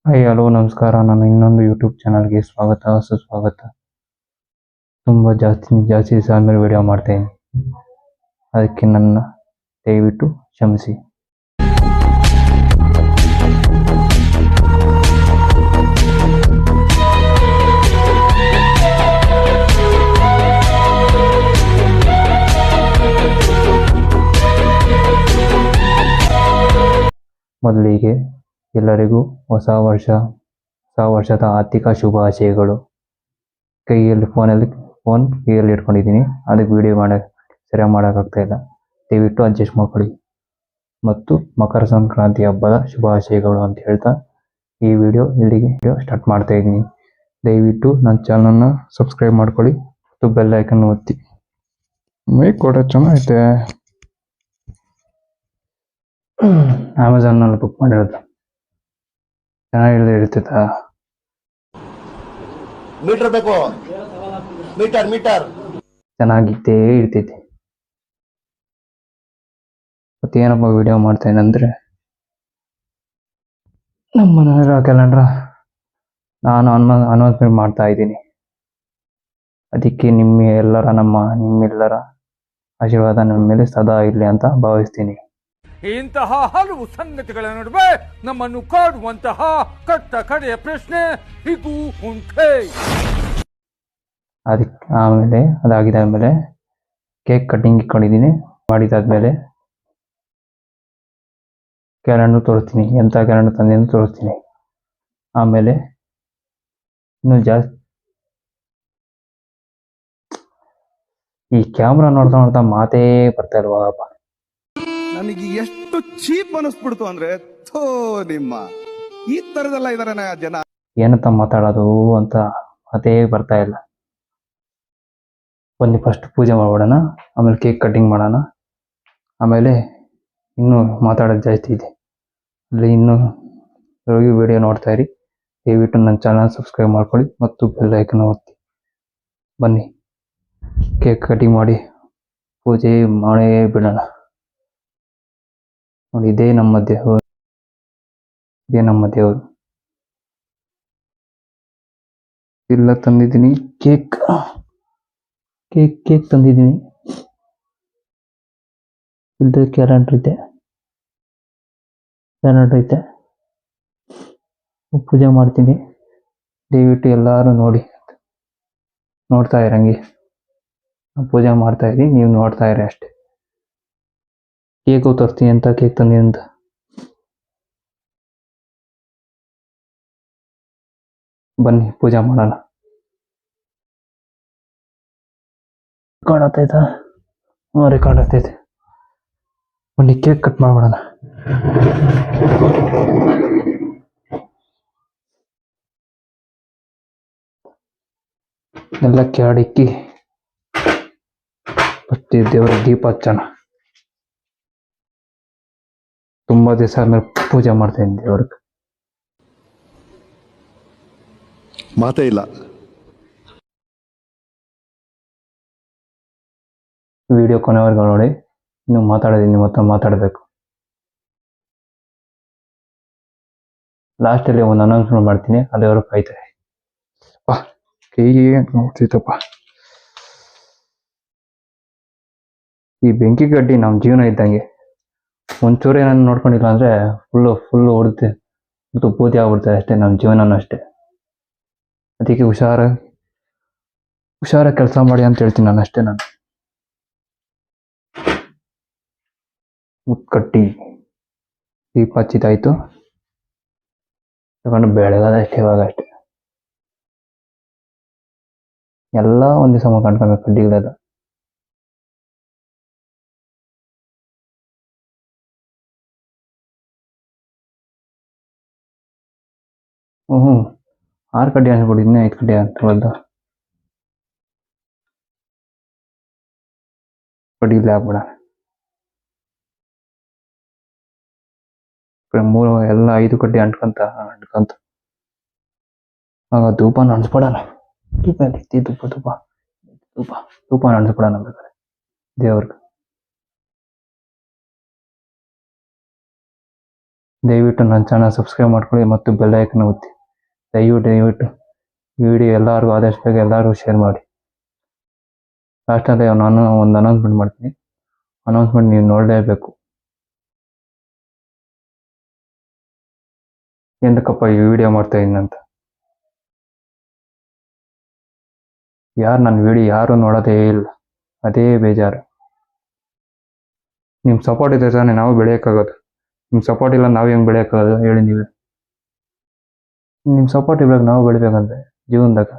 Hi hello ನಮಸ್ಕಾರ. ನಾನು ಇನ್ನೊಂದು ಯೂಟ್ಯೂಬ್ ಚಾನಲ್ಗೆ ಸುಸ್ವಾಗತ. ತುಂಬ ಜಾಸ್ತಿ ದಿವಸ ಆದಮೇಲೆ ವಿಡಿಯೋ ಮಾಡ್ತಾಯಿದ್ದೀನಿ, ಅದಕ್ಕೆ ನನ್ನ ದಯವಿಟ್ಟು ಕ್ಷಮಿಸಿ. ಮೊದಲಿಗೆ ಎಲ್ಲರಿಗೂ ಹೊಸ ವರ್ಷದ ಆರ್ಥಿಕ ಶುಭಾಶಯಗಳು. ಫೋನ್ ಕೈಯಲ್ಲಿ ಇಟ್ಕೊಂಡಿದ್ದೀನಿ, ಅದಕ್ಕೆ ವಿಡಿಯೋ ಸರಿಯಾಗಿ ಮಾಡೋಕ್ಕಾಗ್ತಾ ಇಲ್ಲ. ದಯವಿಟ್ಟು ಅಡ್ಜಸ್ಟ್ ಮಾಡ್ಕೊಳ್ಳಿ. ಮತ್ತು ಮಕರ ಸಂಕ್ರಾಂತಿ ಹಬ್ಬದ ಶುಭಾಶಯಗಳು ಅಂತ ಹೇಳ್ತಾ ಈ ವಿಡಿಯೋ ಇಲ್ಲಿಗೆ ಸ್ಟಾರ್ಟ್ ಮಾಡ್ತಾ ಇದ್ದೀನಿ. ದಯವಿಟ್ಟು ನನ್ನ ಚಾನಲ್ನ ಸಬ್ಸ್ಕ್ರೈಬ್ ಮಾಡ್ಕೊಳ್ಳಿ ಮತ್ತು ಬೆಲ್ ಐಕನ್ ಒತ್ತಿ. ಮೇಕ್ ಕೂಡ ಚೆನ್ನಾಗೈತೆ. ಅಮೆಝಾನ್ನಲ್ಲಿ ಬುಕ್ ಮಾಡಿರೋದು ಚೆನ್ನಾಗಿ ಇರ್ತೈತಾ? ಮೀಟರ್ ಬೇಕು, ಮೀಟರ್ ಚೆನ್ನಾಗಿದ್ದೇ ಇರ್ತೈತಿ. ಮತ್ತೆ ಏನಪ್ಪ ವಿಡಿಯೋ ಮಾಡ್ತೇನೆಂದ್ರೆ, ನಮ್ಮ ಮನೆಯ ಕ್ಯಾಲೆಂಡ್ರ ನಾನು ಅನೌನ್ಸ್ಮೆಂಟ್ ಮಾಡ್ತಾ ಇದ್ದೀನಿ. ಅದಕ್ಕೆ ನಿಮ್ಮೆಲ್ಲರ ಆಶೀರ್ವಾದ ನಮ್ಮ ಮೇಲೆ ಸದಾ ಇರಲಿ ಅಂತ ಭಾವಿಸ್ತೀನಿ. ಇಂತಹ ಹಲವು ಸಂಗತಿಗಳ ನಡುವೆ ನಮ್ಮನ್ನು ಕಾಡುವಂತಹ ಕಟ್ಟ ಕಡೆಯ ಪ್ರಶ್ನೆ ಇದು ಉಂಟೆ. ಅದಾಗಿದ್ದಾದ್ಮೇಲೆ ಕೇಕ್ ಕಟ್ಟಿಂಗ್ ಇಟ್ಕೊಂಡಿದ್ದೀನಿ. ಮಾಡಿದಾದ್ಮೇಲೆ ಕ್ಯಾಲೆಂಡರ್ ತೋರಿಸ್ತೀನಿ, ಎಂಥ ಕ್ಯಾಲೆಂಡರ್ ತಂದೆ ತೋರಿಸ್ತೀನಿ. ಆಮೇಲೆ ಇನ್ನು ಜಾಸ್ತಿ ಈ ಕ್ಯಾಮ್ರಾ ನೋಡ್ತಾ ಮಾತೇ ಬರ್ತಾ ಇಲ್ವಪ್ಪ. ನನಗೆ ಎಷ್ಟು ಚೀಪ್ ಅನಿಸ್ಬಿಡ್ತು ಅಂದ್ರೆ, ಥೋ ನಿಮ್ಮ ಈ ತರದೆಲ್ಲ ಇದಾರೆ ಜನ. ಏನಂತ ಮಾತಾಡೋದು ಅಂತ ಮಾತೇ ಬರ್ತಾ ಇಲ್ಲ. ಬನ್ನಿ ಫಸ್ಟ್ ಪೂಜೆ ಮಾಡ್ಬಿಡೋಣ, ಆಮೇಲೆ ಕೇಕ್ ಕಟ್ಟಿಂಗ್ ಮಾಡೋಣ. ಆಮೇಲೆ ಇನ್ನೂ ಮಾತಾಡೋದು ಜಾಸ್ತಿ ಇದೆ. ಅಲ್ಲಿ ಇನ್ನೂ ಹೋಗಿ ವಿಡಿಯೋ ನೋಡ್ತಾ ಇರಿ. ದಯವಿಟ್ಟು ನನ್ನ ಚಾನಲ್ ಸಬ್ಸ್ಕ್ರೈಬ್ ಮಾಡ್ಕೊಳ್ಳಿ ಮತ್ತು ಬೆಲ್ ಐಕನ್ ಒತ್ತಿ. ಬನ್ನಿ ಕೇಕ್ ಕಟ್ಟಿಂಗ್ ಮಾಡಿ ಪೂಜೆ ಮಾಡೇ ಬಿಡೋಣ. ನೋಡಿ, ಇದೇ ನಮ್ಮ ದೇವರು. ಇಲ್ಲ ತಂದಿದ್ದೀನಿ ಕೇಕ್ ತಂದಿದ್ದೀನಿ. ಇಲ್ಲಿ ಕ್ಯಾಲೆಂಡರ್ ಐತೆ. ಪೂಜೆ ಮಾಡ್ತೀನಿ. ದಯವಿಟ್ಟು ಎಲ್ಲರೂ ನೋಡ್ತಾ ಇರಂಗೆ. ಪೂಜೆ ಮಾಡ್ತಾ ಇರಿ, ನೀವು ನೋಡ್ತಾ ಇರಿ ಅಷ್ಟೇ. ಕೇಕು ತರ್ತೀನಿ ಅಂತ ಕೇಕ್ ತಂದಿ ಅಂತ. ಬನ್ನಿ ಪೂಜೆ ಮಾಡೋಣ. ರೆಕಾರ್ಡ್ ಆಗ್ತೈತೆ. ಬನ್ನಿ ಕೇಕ್ ಕಟ್ ಮಾಡ್ಬಿಡೋಣ. ಎಲ್ಲ ಕ್ಯಾಡಿಕ್ಕಿ ಮತ್ತೆ ದೇವರ ದೀಪ ಹಚ್ಚೋಣ. ತುಂಬಾ ದಿವಸ ಆದ್ಮೇಲೆ ಪೂಜೆ ಮಾಡ್ತಾ ಇದ್ದೀನಿ ದೇವ್ರಿಗೆ. ಮಾತೇ ಇಲ್ಲ. ವಿಡಿಯೋ ಕೊನೆವರೆಗೂ ನೋಡಿ. ನೀವು ನಿಮ್ಮ ಹತ್ರ ಮಾತಾಡಬೇಕು. ಲಾಸ್ಟಲ್ಲಿ ಒಂದು ಅನೌನ್ಸ್ಮೆಂಟ್ ಮಾಡ್ತೀನಿ, ಅಲ್ಲಿವರೆಗೂ ಕಾಯ್ತಾರೆ. ಕೈಗೆ ನೋಡ್ತಿತ್ತಪ್ಪ. ಈ ಬೆಂಕಿ ಗಡ್ಡಿ ನಮ್ಮ ಜೀವನ ಇದ್ದಂಗೆ. ಒಂಚೂರು ಏನಾದ್ರು ನೋಡ್ಕೊಂಡಿಲ್ಲ ಅಂದ್ರೆ ಫುಲ್ಲು ಹೊಡುತ್ತೆ ಮತ್ತು ಪೂಜೆ ಆಗ್ಬಿಡ್ತಾರೆ ಅಷ್ಟೇ. ನಮ್ಮ ಜೀವನನೂ ಅಷ್ಟೇ. ಅದಕ್ಕೆ ಹುಷಾರ ಕೆಲಸ ಮಾಡಿ ಅಂತ ಹೇಳ್ತೀನಿ ನಾನು ಅಷ್ಟೇ. ನಾನು ಮುತ್ಕಟ್ಟಿ ದೀಪ ಹಚ್ಚಿದಾಯ್ತು, ತಗೊಂಡು ಬೆಳಗದಷ್ಟೇ. ಇವಾಗ ಅಷ್ಟೇ ಎಲ್ಲ ಒಂದು ದಿವಸ ಕಂಡ್ಕೊಬೇಕು ಕಡ್ಡಿಗಳೆಲ್ಲ. ಹ್ಞೂ 6 ಕಡ್ಡಿ ಅನ್ಸ್ಬಿಟ್ಟಿದ್ದೀನಿ, 5 ಕಡ್ಡಿ ಅಂತ ಕಡ್ಡಿಲೇ ಹಾಕ್ಬಿಡ. ಎಲ್ಲ 5 ಕಡ್ಡಿ ಅಂಟ್ಕೊಂತ ಆಗ ಧೂಪ ಅನ್ಸ್ಬಿಡೋಣ. ಧೂಪ ಅನ್ಸ್ಬಿಡೋಣ ಬೇಕಾದ್ರೆ ದೇವ್ರಿಗೆ. ದಯವಿಟ್ಟು ನನ್ನ ಚಾನಲ್ ಸಬ್ಸ್ಕ್ರೈಬ್ ಮಾಡ್ಕೊಳ್ಳಿ ಮತ್ತು ಬೆಲ್ ಐಕನ್ ಒತ್ತಿ. ದಯವಿಟ್ಟು ಈ ವಿಡಿಯೋ ಎಲ್ಲರಿಗೂ ಆದಷ್ಟು ಬೇಗ ಎಲ್ಲರಿಗೂ ಶೇರ್ ಮಾಡಿ. ಲಾಸ್ಟಲ್ಲಿ ನಾನು ಒಂದು ಅನೌನ್ಸ್ಮೆಂಟ್ ಮಾಡ್ತೀನಿ. ಅನೌನ್ಸ್ಮೆಂಟ್ ನೀವು ನೋಡಲೇಬೇಕು. ಎಂದಕ್ಕಪ್ಪ ಈ ವಿಡಿಯೋ ಮಾಡ್ತಾ ಇದ್ದೀನಿ ಅಂತ. ನನ್ನ ವಿಡಿಯೋ ಯಾರು ನೋಡೋದೇ ಇಲ್ಲ, ಅದೇ ಬೇಜಾರು. ನಿಮ್ಮ ಸಪೋರ್ಟ್ ಇದೆ ತಾನೇ ನಾವು ಬೆಳೆಯೋಕ್ಕಾಗೋದು. ನಿಮ್ಮ ಸಪೋರ್ಟ್ ಇಲ್ಲ ನಾವು ಹೆಂಗೆ ಬೆಳೆಯೋಕ್ಕಾಗೋದು ಹೇಳಿ ನೀವೇ. ನಿಮ್ಮ ಸಪೋರ್ಟ್ ಇವಾಗ ನಾವು ಬೆಳಿಬೇಕಂದ್ರೆ ಜೀವನದಾಗ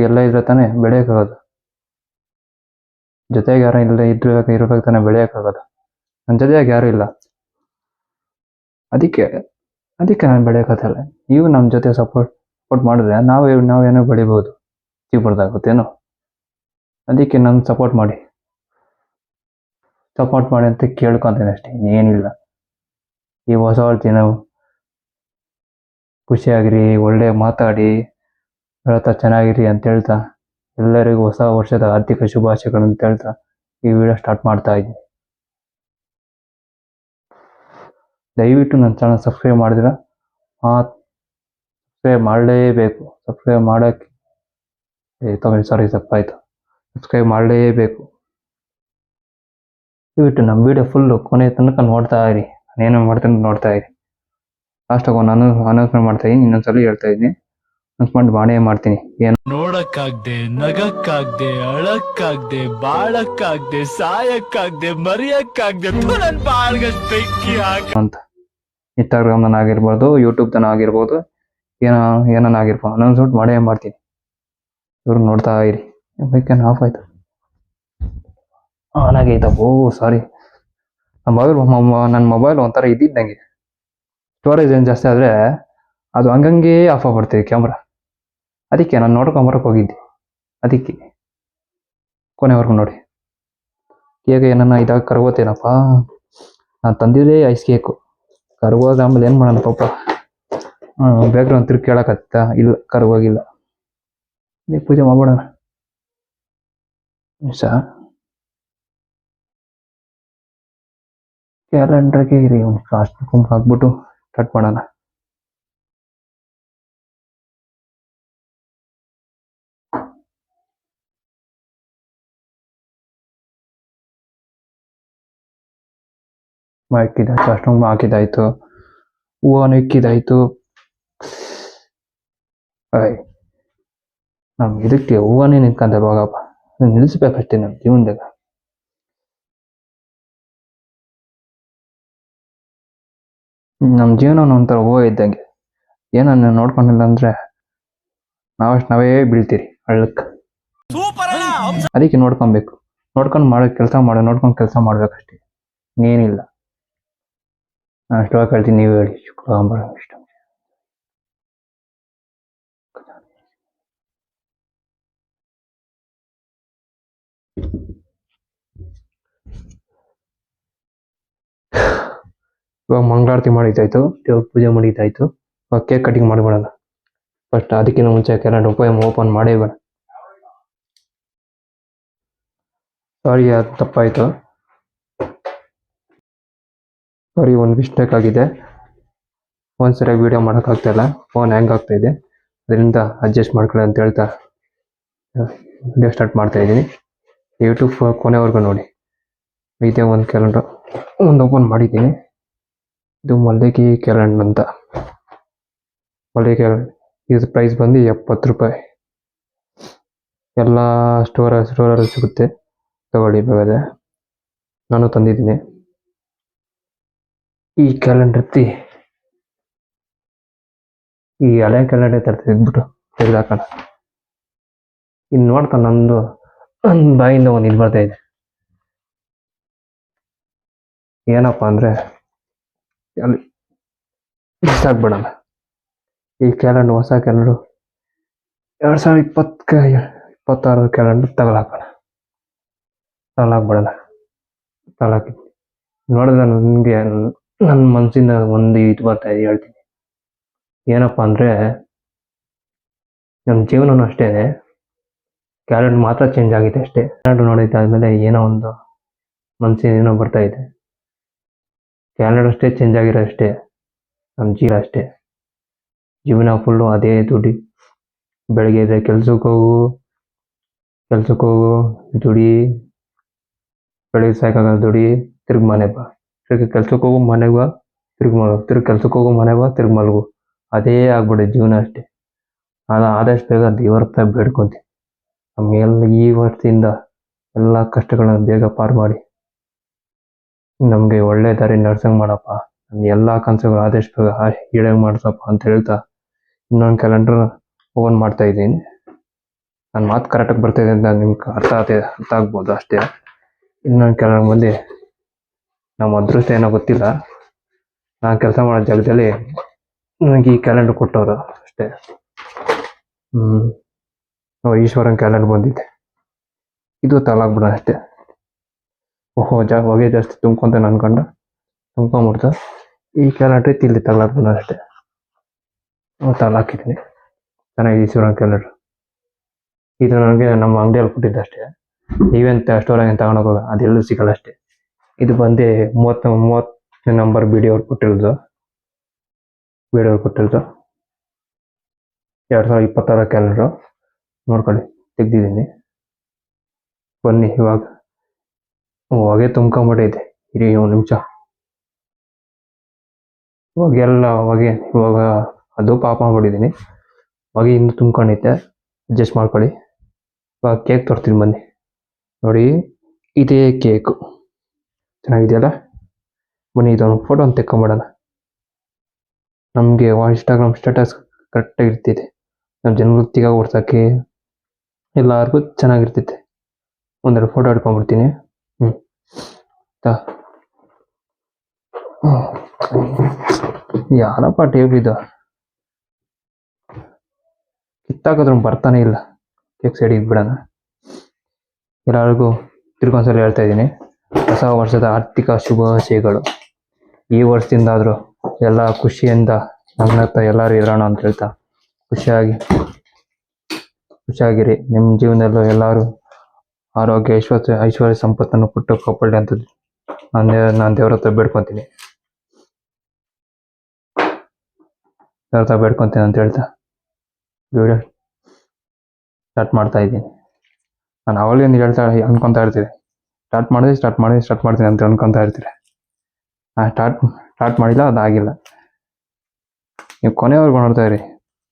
ಎಲ್ಲ ಇದ್ರೆ ತಾನೇ ಬೆಳೆಯೋಕ್ಕಾಗೋದು. ಜೊತೆಗೆ ಯಾರು ಇರ್ಬೇಕು ತಾನೇ ಬೆಳೆಯೋಕ್ಕಾಗೋದು. ನನ್ನ ಜೊತೆಯಾಗಿ ಯಾರೂ ಇಲ್ಲ, ಅದಕ್ಕೆ ನಾನು ಬೆಳೆಯೋಕ್ಕಾಗಲ್ಲ. ನೀವು ನಮ್ಮ ಜೊತೆ ಸಪೋರ್ಟ್ ಮಾಡಿದ್ರೆ ನಾವೇನೋ ಬೆಳಿಬೋದು, ಜೀವನದಾಗುತ್ತೇನೋ. ಅದಕ್ಕೆ ನನ್ನ ಸಪೋರ್ಟ್ ಮಾಡಿ ಅಂತ ಕೇಳ್ಕೊತೀನಿ ಅಷ್ಟೇ, ಏನಿಲ್ಲ. ಈ ಹೊಸ ವರ್ಷ ಖುಷಿಯಾಗಿರಿ, ಒಳ್ಳೆ ಮಾತಾಡಿ, ಹೇಳ್ತಾ ಚೆನ್ನಾಗಿರಿ ಅಂತ ಹೇಳ್ತಾ ಎಲ್ಲರಿಗೂ ಹೊಸ ವರ್ಷದ ಆರ್ಥಿಕ ಶುಭಾಶಯಗಳು ಅಂತ ಹೇಳ್ತಾ ಈ ವಿಡಿಯೋ ಸ್ಟಾರ್ಟ್ ಮಾಡ್ತಾ ಇದ್ದೀನಿ. ದಯವಿಟ್ಟು ನನ್ನ ಚಾನಲ್ ಸಬ್ಸ್ಕ್ರೈಬ್ ಮಾಡಿದ್ರೆ ಸಬ್ಸ್ಕ್ರೈಬ್ ಮಾಡಲೇಬೇಕು. ಸಬ್ಸ್ಕ್ರೈಬ್ ಮಾಡೋಕ್ಕೆ ತಪ್ಪಾಯಿತು. ಸಬ್ಸ್ಕ್ರೈಬ್ ಮಾಡಲೇಬೇಕು. ದಯವಿಟ್ಟು ನಮ್ಮ ವಿಡಿಯೋ ಫುಲ್ಲು ಕೊನೆ ತನಕ ನೋಡ್ತಾ ಇರಿ. ನಾನೇನೋ ಮಾಡ್ತೀನಿ ನೋಡ್ತಾ ಇರಿ. ಲಾಸ್ಟಾಗ ನಾನು ಅನೌನ್ಸ್ಮೆಂಟ್ ಮಾಡ್ತಾ ಇದ್ದೀನಿ, ಇನ್ನೊಂದ್ಸಲ ಹೇಳ್ತಾ ಇದ್ದೀನಿ. ಅನೌನ್ಸ್ಮೆಂಟ್ ಮಾಡೇ ಮಾಡ್ತೀನಿ. ಏನು ನೋಡಕ್ಕಾಗ್ದೆ, ನಗಕ್ಕಾಗ್ದೆ, ಅಳಕ್ಕಾಗ್ದೆ, ಬಾಳಕ್ಕಾಗ್ದೆ, ಸಾಯಕ್ಕಾಗ್ದೆ, ಮರಿಯಕ್ಕಾಗ್ದೆ, ನನ್ ಬಾಳ್ಗಷ್ಟ್ ಬೆಂಕಿ ಹಾಕ ಅಂತ ಇನ್ಸ್ಟಾಗ್ರಾಮ್ನ ಆಗಿರ್ಬೋದು, ಯೂಟ್ಯೂಬ್ದನ ಆಗಿರ್ಬೋದು, ಏನಾಗಿರ್ಬೋದು ಅನೌನ್ಸ್ಮೆಂಟ್ ಮಾಡೇ ಮಾಡ್ತೀನಿ. ಇವ್ರು ನೋಡ್ತಾ ಇರಿ. ಬೇಕೇನು ಆಫ್ ಆಯ್ತು, ಆನ್ ಆಗೈತ. ಸಾರಿ, ನನ್ನ ಮೊಬೈಲ್ ಒಂಥರ ಇದ್ದಿದ್ದಂಗೆ. ಸ್ಟೋರೇಜ್ ಏನು ಜಾಸ್ತಿ ಆದರೆ ಅದು ಹಂಗಂಗೆ ಆಫ್ ಆಗ್ಬಿಡ್ತೀವಿ ಕ್ಯಾಮ್ರಾ. ಅದಕ್ಕೆ ನಾನು ನೋಡ್ಕೊಂಬರಕ್ಕೆ ಹೋಗಿದ್ದೆ. ಅದಕ್ಕೆ ಕೊನೆವರೆಗೂ ನೋಡಿ. ಕೇಕ್ ಏನನ್ನ ಇದಾಗ ಕರ್ಗೋತೇನಪ್ಪ. ನಾನು ತಂದಿದ್ದೇ ಐಸ್ ಕೇಕು. ಕರ್ಗೋದ ಆಮೇಲೆ ಏನು ಮಾಡೋಣ ಪಾಪ. ಬೇಕ್ರಿ ಒಂದು ತಿರ್ಗಿ ಕೇಳಕತ್ತ, ಇಲ್ಲ ಕರ್ಗೋಗಿಲ್ಲ. ಪೂಜೆ ಮಾಡ್ಬಿಡೋಣ ಕ್ಯಾಲೆಂಡ್ರಿಗೆ ಇರಿ. ಒಂದು ಫಾಸ್ಟ್ ಕುಂಪ್ ಹಾಕ್ಬಿಟ್ಟು ಸ್ಟಾರ್ಟ್ ಮಾಡೋಣ. ಇಕ್ಕಿದಾಯ್ತು, ಅಷ್ಟೊಂದು ಹಾಕಿದಾಯ್ತು, ಹೂವನು ಇಕ್ಕಿದಾಯ್ತು. ಇದಕ್ಕೆ ಹೂವನೇ ನಿಂತ್ಕೊಂತಾರೆ ಹೋಗಪ್ಪ. ನಿಲ್ಲಿಸ್ಬೇಕಷ್ಟೇ ನಮ್ಮ ಜೀವನದಾಗ. ನಮ್ಮ ಜೀವನ ಒಂಥರ ಹೂವು ಇದ್ದಂಗೆ. ಏನನ್ನ ನೋಡ್ಕೊಂಡಿಲ್ಲ ಅಂದ್ರೆ ನಾವೇ ಬೀಳ್ತೀರಿ ಹಳ್ಳಕ್ಕೆ. ಅದಕ್ಕೆ ನೋಡ್ಕೊಬೇಕು. ನೋಡ್ಕೊಂಡು ನೋಡ್ಕೊಂಡು ಕೆಲಸ ಮಾಡ್ಬೇಕಷ್ಟೇ, ಇನ್ನೇನಿಲ್ಲ. ನಾನು ಅಷ್ಟವಾಗ ಹೇಳ್ತೀನಿ, ನೀವು ಹೇಳಿ. ಶುಕ್ರವಾರ ಇಷ್ಟ ಇವಾಗ ಮಂಗಳಾರತಿ ಮಾಡಿದ್ದಾಯ್ತು, ದೇವ್ರ ಪೂಜೆ ಮಾಡಿದ್ದಾಯ್ತು. ಇವಾಗ ಕೇಕ್ ಕಟಿಂಗ್ ಮಾಡಿಬಿಡೋಣ ಫಸ್ಟ್. ಅದಕ್ಕಿಂತ ಮುಂಚೆ ಕ್ಯಾಲೆಂಡರ್ ಓಪನ್ ಮಾಡೇ ಬೇಡ. ಸಾರಿ, ಅದು ತಪ್ಪಾಯಿತು. ಸಾರಿ, ಒಂದು ಮಿಸ್ಟೇಕ್ ಆಗಿದೆ. ಫೋನ್ ಸರಿಯಾಗಿ ವೀಡಿಯೋ ಮಾಡೋಕ್ಕಾಗ್ತಾಯಿಲ್ಲ, ಫೋನ್ ಹ್ಯಾಂಗ್ ಆಗ್ತಾಯಿದೆ. ಅದರಿಂದ ಅಡ್ಜಸ್ಟ್ ಮಾಡ್ಕೊಳ್ಳಿ ಅಂತ ಹೇಳ್ತಾ ವಿಡಿಯೋ ಸ್ಟಾರ್ಟ್ ಮಾಡ್ತಾಯಿದ್ದೀನಿ. ಯೂಟ್ಯೂಬ್ ಕೊನೆವರೆಗೂ ನೋಡಿ. ಇದೇ ಒಂದು ಕ್ಯಾಲೆಂಡರ್ ಒಂದು ಓಪನ್ ಮಾಡಿದ್ದೀನಿ. ಇದು ಮಲ್ಲಿಗೆ ಕ್ಯಾಲೆಂಡರ್ ಅಂತ. ಮಲ್ಲಿಗೆ ಕ್ಯಾಲೆಂಡರ್ ಇದು ಪ್ರೈಸ್ ಬಂದು 70 ರೂಪಾಯಿ. ಎಲ್ಲ ಸ್ಟೋರಲ್ಲಿ ಸಿಗುತ್ತೆ, ತಗೊಳ್ಳಿ ಬೇಕಾದ್ರೆ. ನಾನು ತಂದಿದ್ದೀನಿ ಈ ಕ್ಯಾಲೆಂಡರ್. ಈ ಹಳೆ ಕ್ಯಾಲೆಂಡರ್ ತೆಗೆದ್ಬಿಟ್ಟು ತೆಗೆದಾಕೋಣ. ಇನ್ನು ನೋಡ್ತಾ ನನ್ನ ಬಾಯಿಂದ ಒಂದು ಇದು ಬರ್ತಾ ಇದೆ. ಏನಪ್ಪ ಅಂದರೆ ಅಲ್ಲಿ ಬಿಡೋಣ. ಈ ಕ್ಯಾಲೆಂಡರ್ ಹೊಸ ಕ್ಯಾಲೆಂಡರ್ 2026 ಕ್ಯಾಲೆಂಡರ್ ತಗೊಳಾಕ್ಬಿಡೋಣ. ನೋಡಿದ್ರೆ ನನಗೆ ನನ್ನ ಮನಸ್ಸಿಂದ ಒಂದು ಇದು ಬರ್ತಾ ಇದೆ, ಹೇಳ್ತೀನಿ. ಏನಪ್ಪ ಅಂದರೆ ನಮ್ಮ ಜೀವನನೂ ಅಷ್ಟೇ. ಕ್ಯಾಲೆಂಡರ್ ಮಾತ್ರ ಚೇಂಜ್ ಆಗಿದೆ ಅಷ್ಟೇ. ಕ್ಯಾಲೆಂಡರ್ ನೋಡಿದ್ದಾದ್ಮೇಲೆ ಏನೋ ಒಂದು ಮನಸ್ಸಿನ ಏನೋ ಬರ್ತಾ ಇದೆ. ಕ್ಯಾಲೆಂಡರ್ ಅಷ್ಟೇ ಚೇಂಜ್ ಆಗಿರೋ ಅಷ್ಟೇ, ನಮ್ಮ ಜೀವನ ಅಷ್ಟೇ. ಜೀವನ ಫುಲ್ಲು ಅದೇ ದುಡ್ಡು. ಬೆಳಗ್ಗೆ ಎದ್ರೆ ಕೆಲ್ಸಕ್ಕೆ ಹೋಗು ದುಡಿ, ಬೆಳಿಗ್ಗೆ ಸಾಯಂಕಾಲ ದುಡಿ, ತಿರ್ಗಿ ಮನೆಗೆ ಬಾ, ತಿರ್ಗಿ ಕೆಲ್ಸಕ್ಕೆ ಹೋಗು ಮನೆಗೆ ಬಾ, ತಿರ್ಗಿ ಮಲಗು, ತಿರ್ಗಿ ಕೆಲ್ಸಕ್ಕೆ ಹೋಗು ಮನೆಗೆ ಬಾ, ತಿರ್ಗಿ ಮಲಗು. ಅದೇ ಆಗ್ಬಿಡುತ್ತೆ ಜೀವನ ಅಷ್ಟೇ. ನಾನು ಆದಷ್ಟು ಬೇಗ ದೇವ್ರ ಹತ್ರ ಬೇಡ್ಕೊತೀನಿ, ನಮಗೆಲ್ಲ ಈ ವರ್ಷದಿಂದ ಎಲ್ಲ ಕಷ್ಟಗಳನ್ನ ಬೇಗ ಪಾರು ಮಾಡಿ ನಮಗೆ ಒಳ್ಳೆ ದಾರಿ ನಡ್ಸಂಗೆ ಮಾಡಪ್ಪ. ನನ್ನ ಎಲ್ಲ ಕನಸುಗಳು ಆದಷ್ಟು ಬೇಗ ಈಡೇರ್ ಮಾಡಿಸಪ್ಪ ಅಂತ ಹೇಳ್ತಾ ಇನ್ನೊಂದು ಕ್ಯಾಲೆಂಡರ್ ಓಪನ್ ಮಾಡ್ತಾ ಇದ್ದೀನಿ. ನನ್ನ ಮಾತು ಕರೆಕ್ಟಾಗಿ ಬರ್ತಾಯಿದೆ ಅಂತ ನಿಮ್ಗೆ ಅರ್ಥ ಆಗ್ಬೋದು ಅಷ್ಟೇ. ಇನ್ನೊಂದು ಕ್ಯಾಲೆಂಡರ್ ಬಂದು ನಮ್ಮ ಅದೃಷ್ಟ ಏನೋ ಗೊತ್ತಿಲ್ಲ, ನಾನು ಕೆಲಸ ಮಾಡೋ ಜಾಗದಲ್ಲಿ ನನಗೆ ಈ ಕ್ಯಾಲೆಂಡರ್ ಕೊಟ್ಟವರು ಅಷ್ಟೇ. ಈಶ್ವರನ್ ಕ್ಯಾಲೆಂಡರ್ ಬಂದಿದೆ, ಇದು ತಲಾಗ್ಬಿಡ ಅಷ್ಟೇ. ಹೊಗೆ ಜಾಸ್ತಿ ತುಂಬ್ಕೊಂತ ಅನ್ಕೊಂಡ ತುಂಬ್ಕೊಂಬಿಡ್ತು. ಈ ಕ್ಯಾಲೆಂಡ್ರ್ ಇಲ್ಲಿ ತಲಾಗ್ಬಿಡ ಅಷ್ಟೇ. ತಲಾಕಿದ್ದೀನಿ. ಚೆನ್ನಾಗಿ ಈಶ್ವರನ್ ಕ್ಯಾಲೆಂಡರ್. ಇದು ನನಗೆ ನಮ್ಮ ಅಂಗಡಿಯಲ್ಲಿ ಕೊಟ್ಟಿದ್ದು ಅಷ್ಟೇ. ನೀವೇಂತ ಸ್ಟೋರಾಗಿ ತಗೊಂಡೋಗ, ಅದೆಲ್ಲೂ ಸಿಗಲ್ಲ ಅಷ್ಟೇ. ಇದು ಬಂದು 30 ನಂಬರ್ ಬಿ ಡಿ ಅವ್ರು ಕೊಟ್ಟಿರೋದು. 2026 ಕ್ಯಾಲೆಂಡ್ರು ನೋಡ್ಕೊಳ್ಳಿ, ತೆಗ್ದಿದ್ದೀನಿ. ಬನ್ನಿ, ಇವಾಗ ಹೊಗೆ ತುಂಬ್ಕೊಂಬಿಟ್ಟೈತೆ. ಇರಿ ಒಂದು ನಿಮಿಷ. ಇವಾಗ ಅದು ಪಾಪ ಮಾಡ್ಬಿಟ್ಟಿದ್ದೀನಿ. ಹೊಗೆ ಇನ್ನೂ ತುಂಬ್ಕೊಂಡೈತೆ, ಅಡ್ಜಸ್ಟ್ ಮಾಡ್ಕೊಳ್ಳಿ. ಇವಾಗ ಕೇಕ್ ತೋರಿಸ್ತೀನಿ ಬನ್ನಿ. ನೋಡಿ, ಇದೇ ಕೇಕು ಚೆನ್ನಾಗಿದೆಯಲ್ಲ. ಬನ್ನಿ ಇದೊಂದು ಫೋಟೋ ಅಂತ ತೆಕ್ಕೊಂಬಿಡೋಣ. ನಮಗೆ ಇನ್ಸ್ಟಾಗ್ರಾಮ್ ಸ್ಟೇಟಸ್ ಕರೆಕ್ಟಾಗಿ ಇರ್ತಿದೆ. ನಮ್ಮ ಜನವೃತ್ತಿಗೆ ಓಡ್ಸೋಕ್ಕೆ ಎಲ್ಲರಿಗೂ ಚೆನ್ನಾಗಿರ್ತೈತೆ. ಒಂದೆರಡು ಫೋಟೋ ಹಿಡ್ಕೊಂಡ್ಬಿಡ್ತೀನಿ. ಯಾರಪ್ಪ ಟೇಬಲ್ ಇದು ಕಿತ್ತಾಕಿದ್ರು ಬರ್ತಾನೆ ಇಲ್ಲ. ಕೇಕ್ ಸೈಡಿಗೆ ಬಿಡೋಣ. ಎಲ್ಲರಿಗೂ ತಿರ್ಗೊಂದ್ಸಲ ಹೇಳ್ತಾ ಇದ್ದೀನಿ, ಹೊಸ ವರ್ಷದ ಆರ್ಥಿಕ ಶುಭಾಶಯಗಳು. ಈ ವರ್ಷದಿಂದಾದರೂ ಎಲ್ಲ ಖುಷಿಯಿಂದ ನನ್ನ ಹತ್ರ ಎಲ್ಲರೂ ಇರೋಣ ಅಂತ ಹೇಳ್ತಾ ಖುಷಿಯಾಗಿರಿ. ನಿಮ್ಮ ಜೀವನದಲ್ಲೂ ಎಲ್ಲರೂ ಆರೋಗ್ಯ, ಐಶ್ವರ್ಯ ಸಂಪತ್ತನ್ನು ಕೊಟ್ಟು ಕಾಪಾಡಲಿ ಅಂತ ನಾನು ದೇವ್ರ ಹತ್ರ ಬೇಡ್ಕೊತೀನಿ ಅಂತ ಹೇಳ್ತಾ ವಿಡಿಯೋ ಸ್ಟಾರ್ಟ್ ಮಾಡ್ತಾ ಇದ್ದೀನಿ. ನಾನು ಅವಾಗಲಿಂದ ಅನ್ಕೊತಾ ಇರ್ತೀನಿ, ಸ್ಟಾರ್ಟ್ ಮಾಡ್ತೀನಿ ಅಂತ ಅನ್ಕೊತಾ ಇರ್ತೀರಿ. ಸ್ಟಾರ್ಟ್ ಮಾಡಿಲ್ಲ, ಅದಾಗಿಲ್ಲ. ನೀವು ಕೊನೆವರೆಗೂ ನೋಡ್ತಾ ಇರಿ.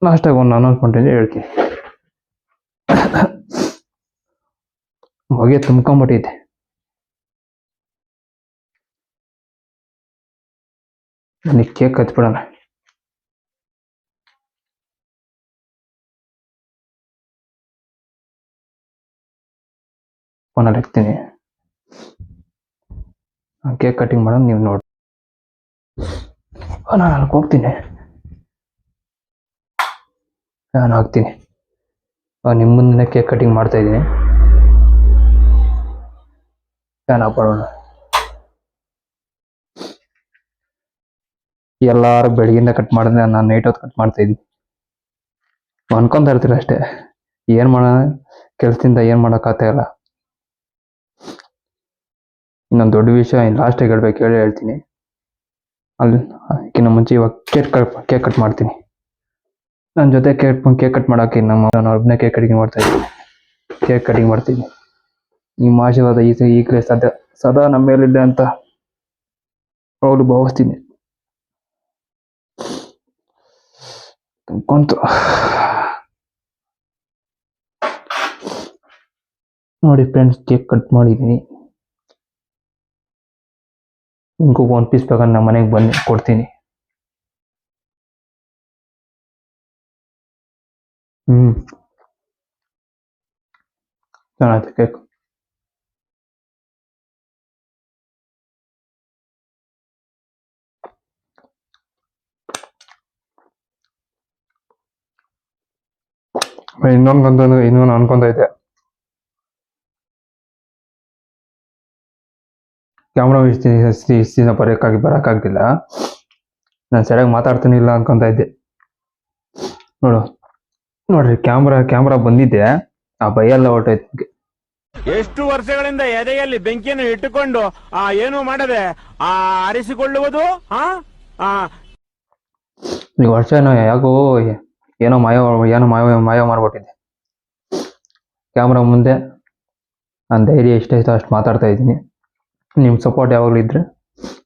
ಲಾಸ್ಟಾಗಿ ಒಂದು ಅನೌನ್ಸ್ಮೆಂಟ್ ಹೇಳ್ತೀನಿ. ಹೊಗೆ ತುಂಬ್ಕೊಂಬಿಟ್ಟೈತೆ. ನನಗೆ ಕೇಕ್ ಹಚ್ಬಿಡೋಣ. ಫೋನಲ್ಲಿ ಹಾಕ್ತೀನಿ. ಕೇಕ್ ಕಟಿಂಗ್ ಮಾಡೋದು ನೀವು ನೋಡಿ. ನಾನು ಅಲ್ಲಿಗೆ ಹೋಗ್ತೀನಿ, ನಾನು ಹಾಕ್ತೀನಿ. ನಿಮ್ಮ ಮುಂದೆ ಕೇಕ್ ಕಟಿಂಗ್ ಮಾಡ್ತಾ ಇದ್ದೀನಿ. ಫ್ಯಾನ್ ಹಾಕೊಳ್ಳೋಣ. ಎಲ್ಲರೂ ಬೆಳಗಿಂದ ಕಟ್ ಮಾಡಿದ್ರೆ ನಾನು ನೈಟ್ ಹೊತ್ತು ಕಟ್ ಮಾಡ್ತಾ ಇದ್ದೀನಿ. ಅನ್ಕೊಂತ ಇರ್ತೀರ ಅಷ್ಟೇ. ಏನು ಮಾಡೋಣ, ಕೆಲಸದಿಂದ ಏನು ಮಾಡೋಕ್ಕಾಗ್ತಾ ಇಲ್ಲ. ಇನ್ನೊಂದು ದೊಡ್ಡ ವಿಷಯ ಲಾಸ್ಟಾಗಿ ಹೇಳ್ತೀನಿ. ಅದಕ್ಕಿಂತ ಮುಂಚೆ ಇವಾಗ ಕೇಕ್ ಕಟ್ ಮಾಡ್ತೀನಿ. ನನ್ನ ಜೊತೆ ಕೇಕ್ ಕಟ್ ಮಾಡೋಕ್ಕೆ ನಾನು ಒಬ್ಬನೇ ಕೇಕ್ ಕಟಿಂಗ್ ಮಾಡ್ತೀನಿ. ನಿಮ್ಮ ಆಶೀರ್ವಾದ ಈಗಲೇ ಸದಾ ನಮ್ಮ ಮೇಲಿದೆ ಅಂತ ಅವಳು ಭಾವಿಸ್ತೀನಿ. ಕೊಂತು ನೋಡಿ ಫ್ರೆಂಡ್ಸ್, ಕೇಕ್ ಕಟ್ ಮಾಡಿದ್ದೀನಿ. ನಿಮಗೂ 1 ಪೀಸ್ ಬೇಕಾದ್ರೆ ನಮ್ಮ ಮನೆಗೆ ಬನ್ನಿ, ಕೊಡ್ತೀನಿ. ಚೆನ್ನಾಯ್ತು ಕೇಕ್. ಇನ್ನೊಂದು ಅನ್ಕೊಂತೈತೆ. ಕ್ಯಾಮ್ರಾ ಬರೋಕ್ಕಾಗ್ತಿಲ್ಲ. ನಾನು ಸರಿಯಾಗಿ ಮಾತಾಡ್ತೀನಿ ಇಲ್ಲ ಅನ್ಕೊಂತ ಇದ್ದೆ. ನೋಡ್ರಿ ಕ್ಯಾಮ್ರಾ ಬಂದಿದ್ದೆ, ಆ ಭಯ ಎಲ್ಲ ಹೊರಟೈತೆ. ಎಷ್ಟು ವರ್ಷಗಳಿಂದ ಎದೆಯಲ್ಲಿ ಬೆಂಕಿಯನ್ನು ಇಟ್ಟುಕೊಂಡು ಏನು ಮಾಡದೆ ಆರಿಸಿಕೊಳ್ಳುವುದು ಈ ವರ್ಷ ಯಾಕೋ ಏನೋ ಮಾಯ ಮಾಡ್ಬಿಟ್ಟಿದ್ದೆ. ಕ್ಯಾಮ್ರಾ ಮುಂದೆ ನಾನು ಧೈರ್ಯ ಎಷ್ಟೈತೋ ಅಷ್ಟು ಮಾತಾಡ್ತಾ ಇದ್ದೀನಿ. ನಿಮ್ಮ ಸಪೋರ್ಟ್ ಯಾವಾಗಲೂ ಇದ್ರೆ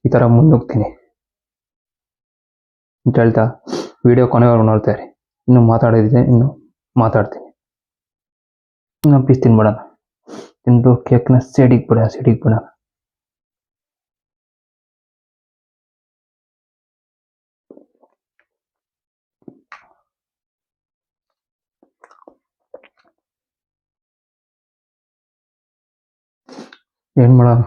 ಈ ಥರ ಮುಂದೋಗ್ತೀನಿ ಅಂತ ಹೇಳ್ತಾ ವಿಡಿಯೋ ಕೊನೆವರೆಗೂ ನೋಡ್ತಾರೆ. ಇನ್ನು ಮಾತಾಡೋದಿದೆ, ಇನ್ನು ಮಾತಾಡ್ತೀನಿ. ಇನ್ನು ಪೀಸ್ ತಿನ್ಬಿಡೋಣ. ತಿಂದು ಕೇಕ್ನ ಸೈಡಿಗೆ ಬಿಡೋಣ. ಏನು ಮಾಡೋಕ್ಕಾಗಲ್ಲ.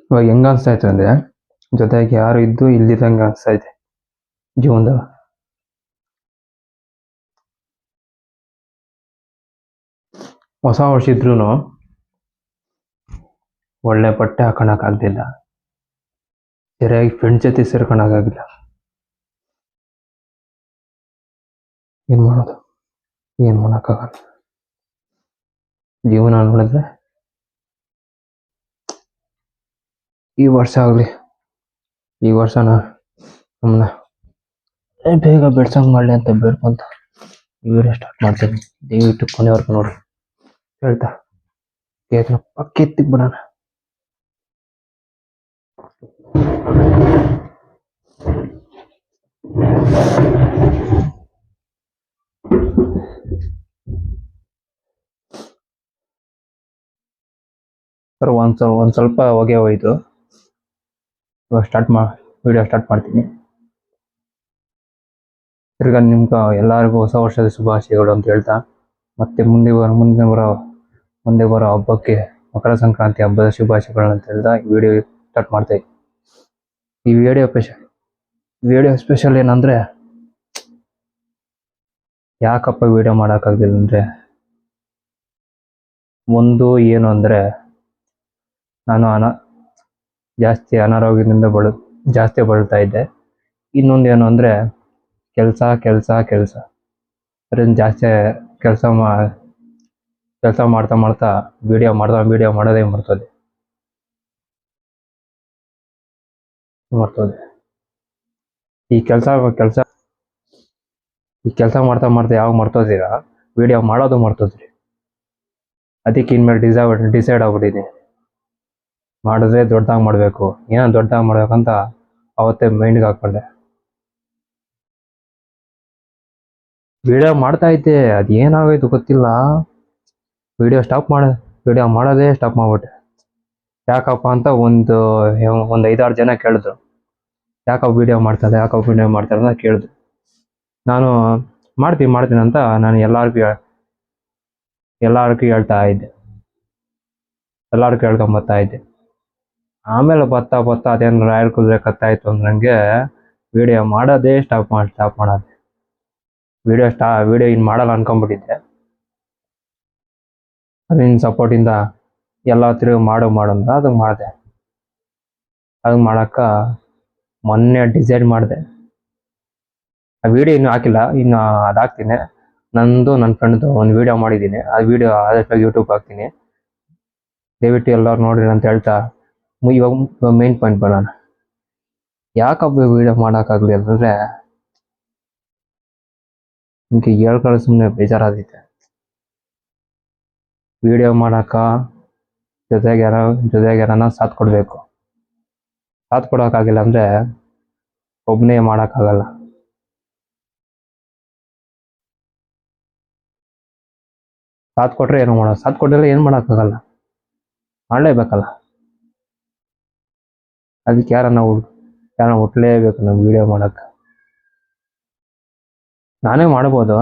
ಇವಾಗ ಹೆಂಗ ಅನ್ಸ್ತಾಯ್ತು ಅಂದರೆ, ಜೊತೆಗೆ ಯಾರು ಇದ್ದು ಇಲ್ದಿದ್ದಂಗೆ ಅನ್ಸ್ತೈತೆ ಜೀವನದಾಗ. ಹೊಸ ವರ್ಷ ಇದ್ರೂ ಒಳ್ಳೆ ಬಟ್ಟೆ ಹಾಕೊಳಕ್ಕಾಗ್ಲಿಲ್ಲ, ಸರಿಯಾಗಿ ಫ್ರೆಂಡ್ಸ್ ಜೊತೆ ಸೇರ್ಕೊಳಕ್ಕಾಗಿಲ್ಲ. ಏನು ಮಾಡೋದು, ಏನು ಮಾಡೋಕ್ಕಾಗಲ್ಲ. ಜೀವನ ನೋಡಿದ್ರೆ ಈ ವರ್ಷ ಆಗಲಿ, ಈ ವರ್ಷನ ನಮ್ಮನ್ನ ಬೇಗ ಬೆಳ್ಸಂಗೆ ಮಾಡಲಿ ಅಂತ ಬೇಡ್ಕೊಂತ ವಿಡಿಯೋ ಸ್ಟಾರ್ಟ್ ಮಾಡ್ತೀನಿ. ದಯವಿಟ್ಟು ಕೊನೆವರೆಗೂ ನೋಡಿ ಹೇಳ್ತಾ ಕೇಕ್ನ ಪಕ್ಕ ಎತ್ತಿಗೆ ಬಿಡೋಣ. ಸರ್ ಒಂದು ಸ್ವಲ್ಪ ಹೊಗೆ ಹೋಯ್ತು. ಇವಾಗ ವಿಡಿಯೋ ಸ್ಟಾರ್ಟ್ ಮಾಡ್ತೀನಿ. ತಿರ್ಗಾ ನಿಮ್ಗೆ ಎಲ್ಲರಿಗೂ ಹೊಸ ವರ್ಷದ ಶುಭಾಶಯಗಳು ಅಂತ ಹೇಳ್ತಾ, ಮತ್ತೆ ಮುಂದೆ ಬರೋ ಹಬ್ಬಕ್ಕೆ ಮಕರ ಸಂಕ್ರಾಂತಿ ಹಬ್ಬದ ಶುಭಾಶಯಗಳು ಅಂತ ಹೇಳ್ತಾ ಈ ವಿಡಿಯೋ ಸ್ಟಾರ್ಟ್ ಮಾಡ್ತಾ. ಈ ವಿಡಿಯೋ ಸ್ಪೆಷಲ್ ಏನಂದರೆ, ಯಾಕಪ್ಪ ವಿಡಿಯೋ ಮಾಡೋಕ್ಕಾಗಲಿಲ್ಲ ಅಂದರೆ, ಒಂದು ಏನು ಅಂದರೆ ನಾನು ಜಾಸ್ತಿ ಅನಾರೋಗ್ಯದಿಂದ ಜಾಸ್ತಿ ಬಳಲ್ತಾ ಇದ್ದೆ. ಇನ್ನೊಂದು ಏನು ಅಂದರೆ ಕೆಲಸ ಅದರಿಂದ ಜಾಸ್ತಿ ಕೆಲಸ ಮಾಡ್ತಾ ವಿಡಿಯೋ ಮಾಡೋದೇ ಮರ್ತೋದೆ. ಈ ಕೆಲಸ ಮಾಡ್ತಾ ಯಾವಾಗ ಮರ್ತೋದಿರಾ, ವಿಡಿಯೋ ಮಾಡೋದು ಮರ್ತೋದ್ರಿ. ಅದಕ್ಕೆ ಇನ್ಮೇಲೆ ಡಿಸೈಡ್ ಆಗ್ಬಿಟ್ಟಿದ್ದೀನಿ, ಮಾಡಿದ್ರೆ ದೊಡ್ಡದಾಗಿ ಮಾಡಬೇಕು, ಏನೋ ದೊಡ್ಡದಾಗಿ ಮಾಡ್ಬೇಕಂತ ಅವತ್ತೇ ಮೈಂಡ್ಗೆ ಹಾಕ್ಕೊಂಡೆ. ವಿಡಿಯೋ ಮಾಡ್ತಾ ಇದ್ದೆ, ಅದು ಏನಾಗೋಯ್ತು ಗೊತ್ತಿಲ್ಲ. ವಿಡಿಯೋ ಮಾಡೋದೇ ಸ್ಟಾಪ್ ಮಾಡ್ಬಿಟ್ಟೆ. ಯಾಕಪ್ಪ ಅಂತ ಒಂದು 5-6 ಜನ ಕೇಳಿದ್ರು, ಯಾಕಪ್ಪ ವಿಡಿಯೋ ಮಾಡ್ತಾರೆ ಅಂತ ಕೇಳಿದ್ರು. ನಾನು ಮಾಡ್ತೀನಿ ಅಂತ ನಾನು ಎಲ್ಲರಿಗೂ ಹೇಳ್ತಾ ಇದ್ದೆ, ಎಲ್ಲರಿಗೂ ಹೇಳ್ಕೊಂಬರ್ತಾ ಇದ್ದೆ. ಆಮೇಲೆ ಬರ್ತಾ ಅದೇನು ರಾಯಲ್ ಕುದುರೆ ಕತ್ತಾಯ್ತು ಅಂದ್ರೆ ನನಗೆ ವಿಡಿಯೋ ಮಾಡೋದೇ ಸ್ಟಾಪ್ ಮಾಡೋದು. ವಿಡಿಯೋ ಇನ್ನು ಮಾಡಲ್ಲ ಅನ್ಕೊಂಡ್ಬಿಟ್ಟಿದ್ದೆ. ನಿನ್ನ ಸಪೋರ್ಟಿಂದ ಎಲ್ಲ ತಿರುಗಿ ಮಾಡು ಅಂದ್ರೆ ಅದಕ್ಕೆ ಮಾಡಿದೆ. ಅದಕ್ಕೆ ಮಾಡೋಕ್ಕೆ ಮೊನ್ನೆ ಡಿಸೈಡ್ ಮಾಡಿದೆ. ಆ ವಿಡಿಯೋ ಇನ್ನೂ ಹಾಕಿಲ್ಲ, ಇನ್ನು ಅದು ಹಾಕ್ತೀನಿ. ನನ್ನ ಫ್ರೆಂಡ್ದು ಒಂದು ವಿಡಿಯೋ ಮಾಡಿದ್ದೀನಿ, ಆ ವಿಡಿಯೋ ಆದಷ್ಟು ಯೂಟ್ಯೂಬ್ ಹಾಕ್ತೀನಿ. ದಯವಿಟ್ಟು ಎಲ್ಲರೂ ನೋಡ್ರಿ ಅಂತ ಹೇಳ್ತಾ ಇವಾಗ ಮೇನ್ ಪಾಯಿಂಟ್ ಬರೋಣ. ಯಾಕಪ್ಪ ವಿಡಿಯೋ ಮಾಡೋಕ್ಕಾಗಲಿ ಅಂದರೆ, ನಿಮಗೆ ಹೇಳ್ಕೊಳ್ಳೋ ಸುಮ್ಮನೆ ಬೇಜಾರಾದೈತೆ. ವಿಡಿಯೋ ಮಾಡೋಕ್ಕೆ ಜೊತೆಗೆ ಯಾರನ್ನ ಸಾಥ್ ಕೊಡಬೇಕು. ಸಾಥ್ ಕೊಡೋಕ್ಕಾಗಿಲ್ಲ ಅಂದರೆ ಒಬ್ಬನೇ ಮಾಡೋಕ್ಕಾಗಲ್ಲ. ಸಾಥ್ ಕೊಟ್ಟರೆ ಏನು ಮಾಡೋದು, ಸಾಥ್ ಕೊಟ್ಟರೆ ಏನು ಮಾಡೋಕ್ಕಾಗಲ್ಲ, ಮಾಡಲೇಬೇಕಲ್ಲ. ಅದಕ್ಕೆ ಯಾರನ್ನ ಹುಟ್ಟಲೇಬೇಕು ನಾವು ವಿಡಿಯೋ ಮಾಡೋಕ್ಕೆ. ನಾನೇ ಮಾಡ್ಬೋದು,